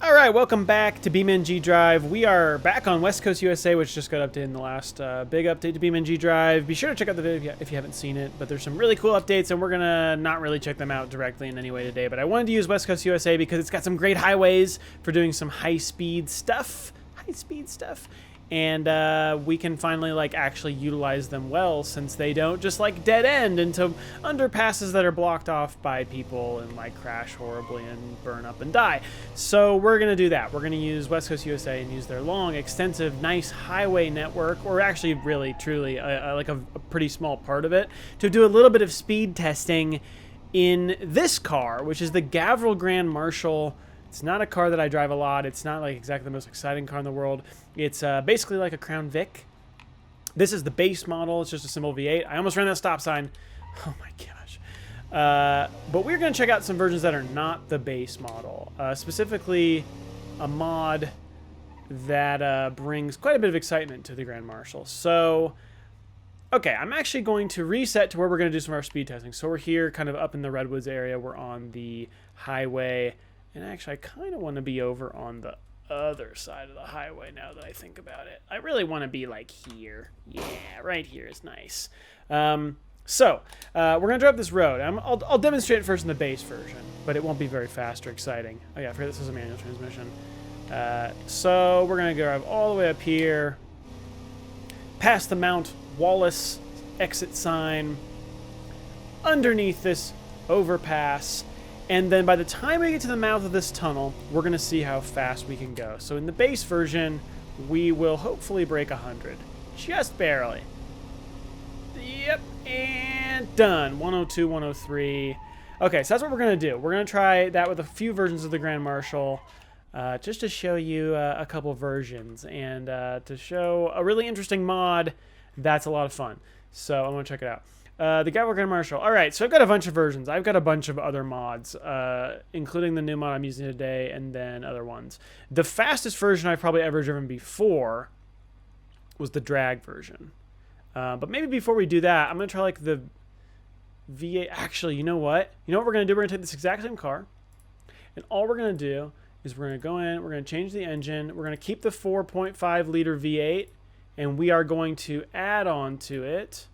All right, welcome back to BeamNG.drive. We are back on West Coast USA, which just got updated in the last big update to BeamNG.drive. Be sure to check out the video if you haven't seen it, but there's some really cool updates, and we're going to not really check them out directly in any way today, but I wanted to use West Coast USA because it's got some great highways for doing some high-speed stuff. And we can finally actually utilize them well, since they don't just dead end into underpasses that are blocked off by people and crash horribly and burn up and die. So we're gonna do that. We're gonna use West Coast USA and use their long, extensive, nice highway network, or actually really truly a pretty small part of it, to do a little bit of speed testing in this car, which is the Gavril Grand Marshall. It's not a car that I drive a lot. It's not exactly the most exciting car in the world. It's basically like a Crown Vic. This is the base model. It's just a simple V8. I almost ran that stop sign. Oh my gosh. But we're going to check out some versions that are not the base model. Specifically, a mod that brings quite a bit of excitement to the Grand Marshall. So, okay, I'm actually going to reset to where we're going to do some of our speed testing. So we're here kind of up in the Redwoods area. We're on the highway. And actually, I kind of want to be over on the other side of the highway now that I think about it. I really want to be here. Yeah, right here is nice. We're going to drive this road. I'll demonstrate it first in the base version, but it won't be very fast or exciting. Oh yeah, I forgot this is a manual transmission. So we're going to drive all the way up here, past the Mount Wallace exit sign, underneath this overpass. And then by the time we get to the mouth of this tunnel, we're going to see how fast we can go. So in the base version, we will hopefully break 100. Just barely. Yep, and done. 102, 103. Okay, so that's what we're going to do. We're going to try that with a few versions of the Grand Marshall, just to show you a couple versions, and to show a really interesting mod that's a lot of fun. So I'm going to check it out. The Gavril Grand Marshall. All right, so I've got a bunch of versions. I've got a bunch of other mods, including the new mod I'm using today, and then other ones. The fastest version I've probably ever driven before was the drag version. But maybe before we do that, I'm going to try the V8. Actually, you know what? You know what we're going to do? We're going to take this exact same car, and all we're going to do is we're going to go in, we're going to change the engine, we're going to keep the 4.5 liter V8, and we are going to add on to it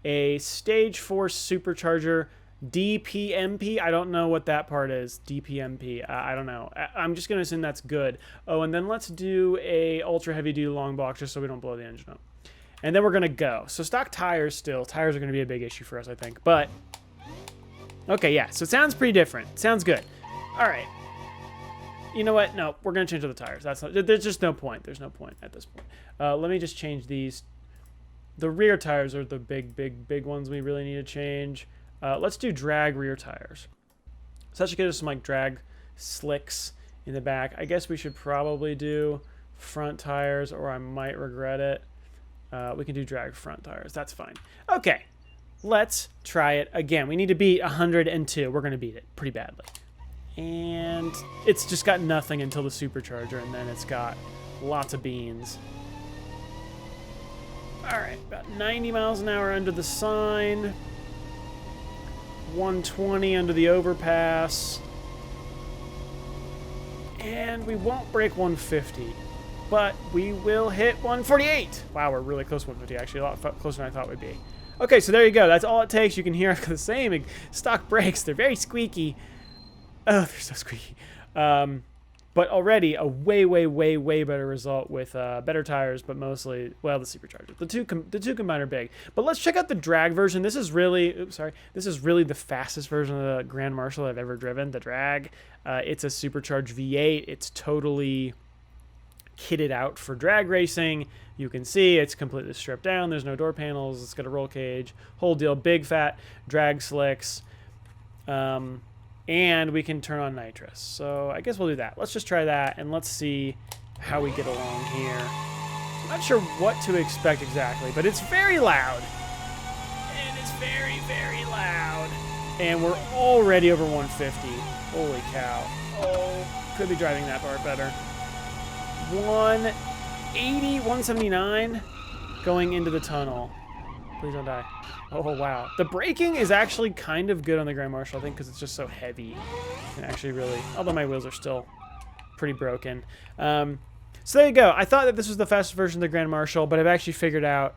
a stage 4 supercharger DPMP. I don't know what that part is. DPMP. I don't know. I'm just going to assume that's good. Oh, and then let's do a ultra heavy duty long block just so we don't blow the engine up. And then we're going to go. So stock tires still. Tires are going to be a big issue for us, I think. But, okay, yeah. So it sounds pretty different. Sounds good. All right. You know what? No, we're going to change to the tires. There's just no point. There's no point at this point. Let me just change these. The rear tires are the big ones we really need to change. Let's do drag rear tires. So that should get us some drag slicks in the back. I guess we should probably do front tires, or I might regret it. We can do drag front tires. That's fine. Okay, let's try it again. We need to beat 102. We're going to beat it pretty badly. And it's just got nothing until the supercharger, and then it's got lots of beans. All right, about 90 miles an hour under the sign, 120 under the overpass, and we won't break 150, but we will hit 148. Wow, we're really close to 150, actually, a lot closer than I thought we'd be. Okay, so there you go. That's all it takes. You can hear the same stock brakes. They're very squeaky. Oh, they're so squeaky. But already a way better result with better tires, but mostly, well, the supercharger. The two combined are big. But let's check out the drag version. This is really, this is really the fastest version of the Grand Marshall I've ever driven. The drag. It's a supercharged V8. It's totally kitted out for drag racing. You can see it's completely stripped down. There's no door panels. It's got a roll cage. Whole deal. Big fat drag slicks. And we can turn on nitrous. So I guess we'll do that. Let's just try that, and let's see how we get along here. I'm not sure what to expect exactly, but it's very loud. And it's very loud. And we're already over 150. Holy cow. Oh, could be driving that bar better. 180, 179 going into the tunnel. Please don't die. Oh, wow. The braking is actually kind of good on the Grand Marshall, I think, because it's just so heavy. And actually really, although my wheels are still pretty broken. So there you go. I thought that this was the fastest version of the Grand Marshall, but I've actually figured out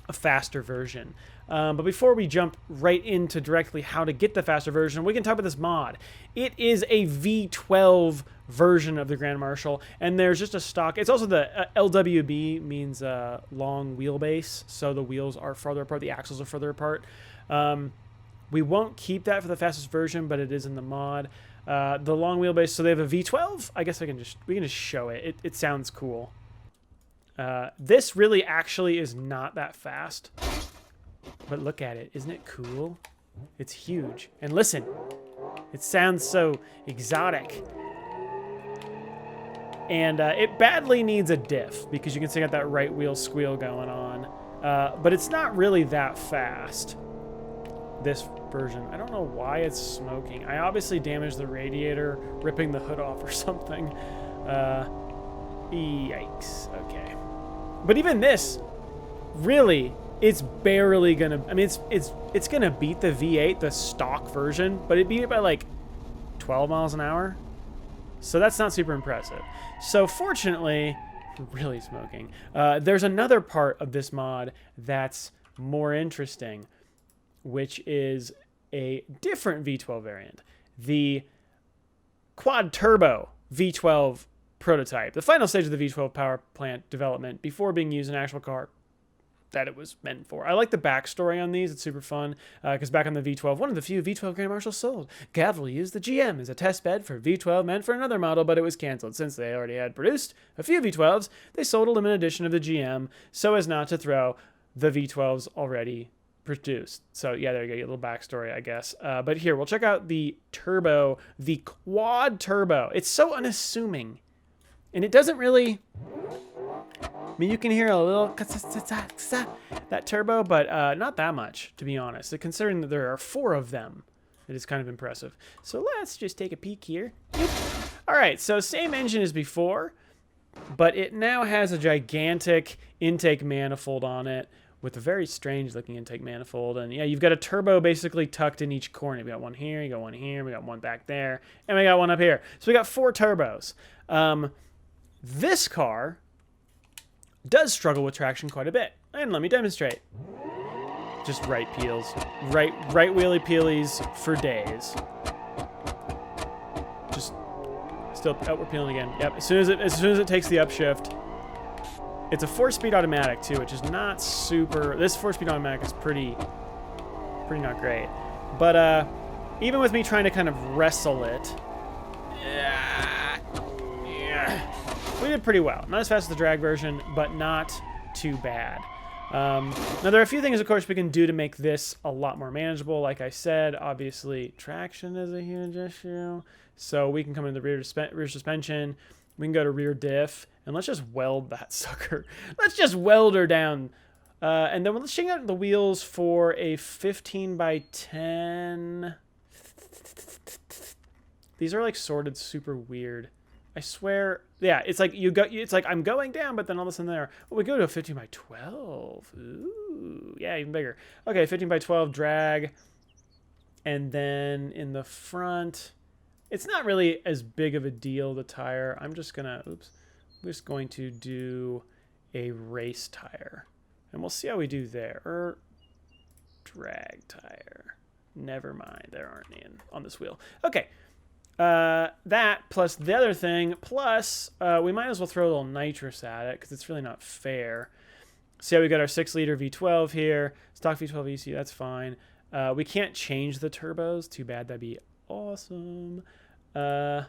a faster version. But before we jump right into directly how to get the faster version, we can talk about this mod. It is a V12 version of the Grand Marshall, and there's just a stock. It's also the LWB means long wheelbase, so the wheels are farther apart, the axles are further apart. We won't keep that for the fastest version, but it is in the mod. The long wheelbase, so they have a V12. I guess we can just show it. It sounds cool. This really actually is not that fast. But look at it. Isn't it cool? It's huge. And listen, it sounds so exotic. And it badly needs a diff because you can see got that right wheel squeal going on. But it's not really that fast. This version. I don't know why it's smoking. I obviously damaged the radiator, ripping the hood off or something. Yikes. Okay. But even this, really, it's barely gonna, I mean, it's gonna beat the V8, the stock version, but it beat it by like 12 miles an hour. So that's not super impressive. So fortunately, really smoking, there's another part of this mod that's more interesting, which is a different V12 variant. The quad turbo V12 prototype, the final stage of the V12 power plant development before being used in an actual car that it was meant for. I like the backstory on these. It's super fun because back on the V12, one of the few V12 Grand Marshalls sold, Gavril used the GM as a test bed for V12 meant for another model, but it was canceled. Since they already had produced a few V12s, they sold a limited edition of the GM so as not to throw the V12s already produced. So yeah, there you go, a little backstory, I guess. But here, we'll check out the turbo, the quad turbo. It's so unassuming. And it doesn't really, I mean, you can hear a little that turbo, but not that much, to be honest. Considering that there are 4 of them, it is kind of impressive. So let's just take a peek here. All right, so same engine as before, but it now has a gigantic intake manifold on it with a very strange looking intake manifold. And yeah, you've got a turbo basically tucked in each corner. We got one here, you got one here, we got one back there, and we got one up here. So we got 4 turbos. This car does struggle with traction quite a bit. And let me demonstrate. Just right peels. Right wheelie peelies for days. Just still, oh, we're peeling again. Yep, as soon as it takes the upshift. It's a 4-speed automatic too, which is not super, this 4-speed automatic is pretty not great. But even with me trying to kind of wrestle it, we did pretty well. Not as fast as the drag version, but not too bad. Now, there are a few things, of course, we can do to make this a lot more manageable. Like I said, obviously, traction is a huge issue. So we can come into the rear suspension. We can go to rear diff. And let's just weld that sucker. Let's just weld her down. And then let's check out the wheels for a 15 by 10. These are like sorted super weird. I swear, yeah, it's like it's like I'm going down, but then all of a sudden there, oh, we go to a 15 by 12. Ooh, yeah, even bigger. Okay, 15 by 12 drag, and then in the front, it's not really as big of a deal. The tire, I'm just going to do a race tire, and we'll see how we do there. Drag tire. Never mind, there aren't any on this wheel. Okay. That plus the other thing, plus we might as well throw a little nitrous at it because it's really not fair. See how we got our 6-liter V12 here, stock V12 ECU, that's fine. We can't change the turbos, too bad, that'd be awesome. Yeah,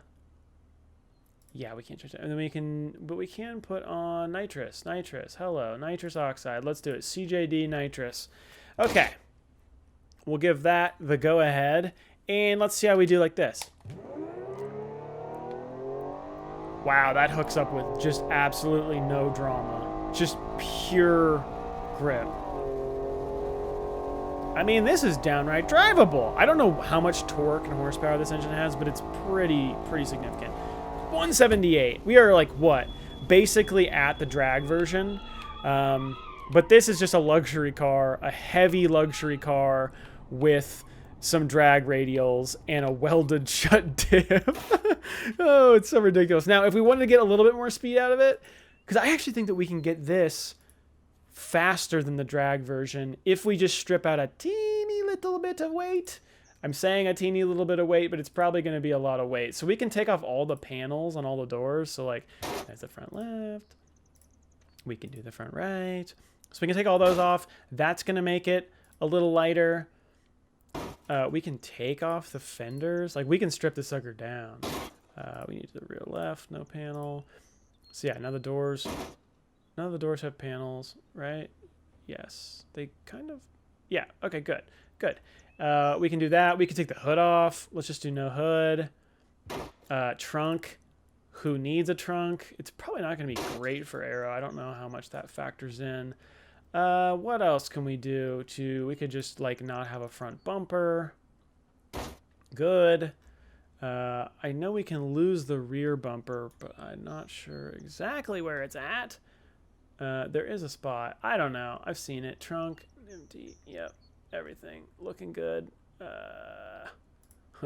we can't change that. And then we can put on nitrous, hello, nitrous oxide, let's do it, CJD nitrous. Okay, we'll give that the go ahead, and let's see how we do like this. Wow, that hooks up with just absolutely no drama. Just pure grip. I mean, this is downright drivable. I don't know how much torque and horsepower this engine has, but it's pretty significant. 178. We are like, what? Basically at the drag version. But this is just a luxury car, a heavy luxury car with some drag radials and a welded shut diff. Oh, it's so ridiculous. Now, if we wanted to get a little bit more speed out of it, because I actually think that we can get this faster than the drag version if we just strip out a teeny little bit of weight. I'm saying a teeny little bit of weight, but it's probably going to be a lot of weight. So we can take off all the panels on all the doors. So like, there's the front left. We can do the front right. So we can take all those off. That's going to make it a little lighter. We can take off the fenders. Like, we can strip the sucker down. We need the rear left, no panel. So yeah, now the doors. None of the doors have panels, right? Yes. They kind of... Yeah, okay, good. Good. We can do that. We can take the hood off. Let's just do no hood. Trunk. Who needs a trunk? It's probably not going to be great for aero. I don't know how much that factors in. What else can we do? We could just like not have a front bumper. Good. I know we can lose the rear bumper, but I'm not sure exactly where it's at. There is a spot. I don't know. I've seen it. Trunk, empty. Yep. Everything looking good.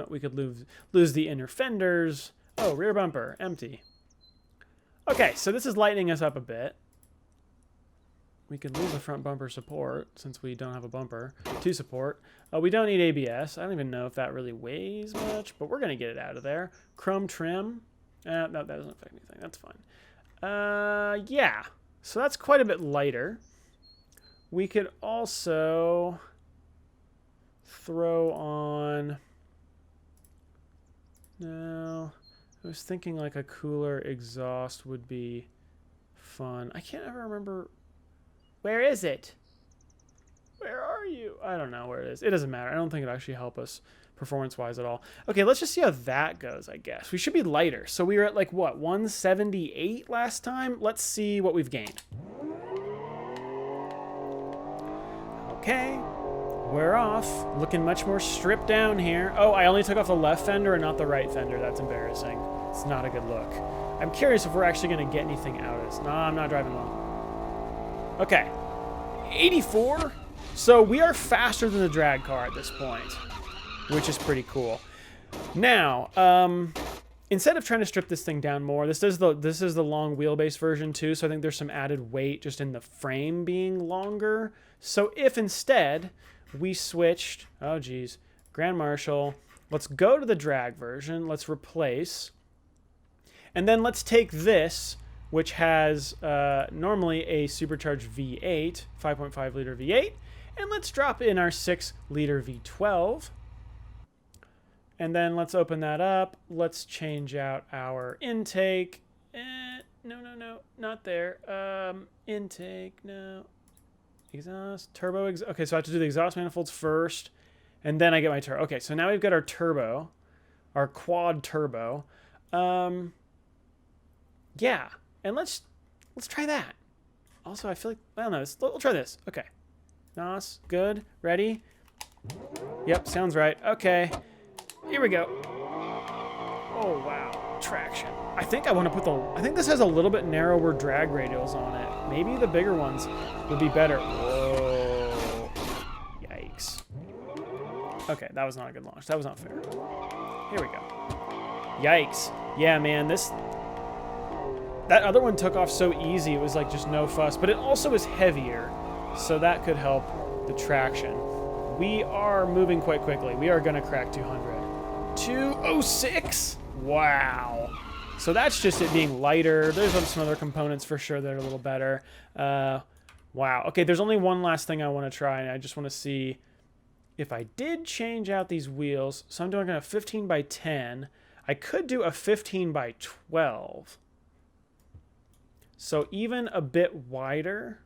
We could lose the inner fenders. Oh, rear bumper, empty. Okay, so this is lightening us up a bit. We could lose the front bumper support since we don't have a bumper to support. We don't need ABS. I don't even know if that really weighs much, but we're going to get it out of there. Chrome trim. No, that doesn't affect anything. That's fine. Yeah, so that's quite a bit lighter. We could also throw on... No, I was thinking like a cooler exhaust would be fun. I can't ever remember... Where is it? Where are you? I don't know where it is. It doesn't matter. I don't think it'll actually help us performance-wise at all. Okay, let's just see how that goes, I guess. We should be lighter. So we were at like, what, 178 last time? Let's see what we've gained. Okay, we're off. Looking much more stripped down here. Oh, I only took off the left fender and not the right fender. That's embarrassing. It's not a good look. I'm curious if we're actually going to get anything out of this. No, I'm not driving well. Okay, 84. So we are faster than the drag car at this point, which is pretty cool. Now, instead of trying to strip this thing down more, this is the long wheelbase version too. So I think there's some added weight just in the frame being longer. So if instead we switched, oh geez, Grand Marshall, let's go to the drag version. Let's replace, and then let's take this, which has normally a supercharged V8, 5.5 liter V8, and let's drop in our 6 liter V12. And then let's open that up. Let's change out our intake. No, not there. Intake, no. Exhaust, turbo, okay, so I have to do the exhaust manifolds first, and then I get my turbo. Okay, so now we've got our turbo, our quad turbo. Yeah. And let's try that. Also, I feel like, I don't know, we'll try this. Okay. NOS, good, ready? Yep, sounds right. Okay, here we go. Oh, wow, traction. I think I want to put I think this has a little bit narrower drag radials on it. Maybe the bigger ones would be better. Whoa, yikes. Okay, that was not a good launch. That was not fair. Here we go. Yikes. Yeah, man, that other one took off so easy, it was like just no fuss, but it also is heavier, so that could help the traction. We are moving quite quickly. We are gonna crack 200. 206? Wow. So that's just it being lighter. There's some other components for sure that are a little better. Wow. Okay, there's only one last thing I want to try, and I just want to see if I did change out these wheels. So I'm doing a 15 by 10. I could do a 15 by 12. So even a bit wider.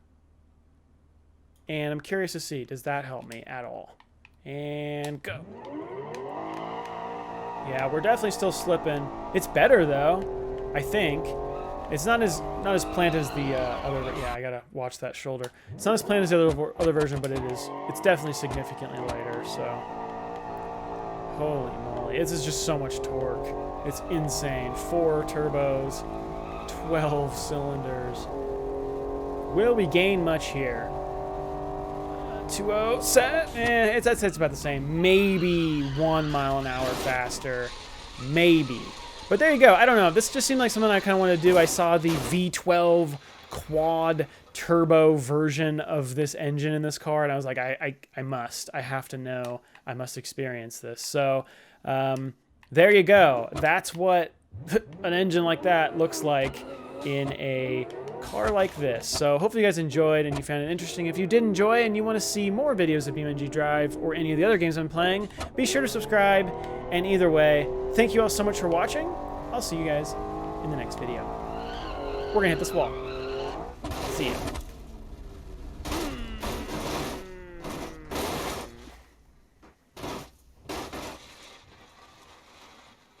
And I'm curious to see, does that help me at all? And go. Yeah, we're definitely still slipping. It's better though, I think. It's not as planned as the other. Yeah, I gotta watch that shoulder. It's not as planned as the other version, but it's definitely significantly lighter. So, holy moly, this is just so much torque. It's insane. 4 turbos, 12 cylinders. Will we gain much here? 2.0 set. It's about the same. Maybe 1 mile an hour faster. Maybe. But there you go. I don't know. This just seemed like something I kind of want to do. I saw the V12 quad turbo version of this engine in this car, and I was like, I have to know. I must experience this. So there you go. That's what an engine like that looks like in a car like this. So hopefully you guys enjoyed and you found it interesting. If you did enjoy and you want to see more videos of BeamNG.drive or any of the other games I'm playing, be sure to subscribe. And either way, thank you all so much for watching. I'll see you guys in the next video. We're gonna hit this wall. See ya.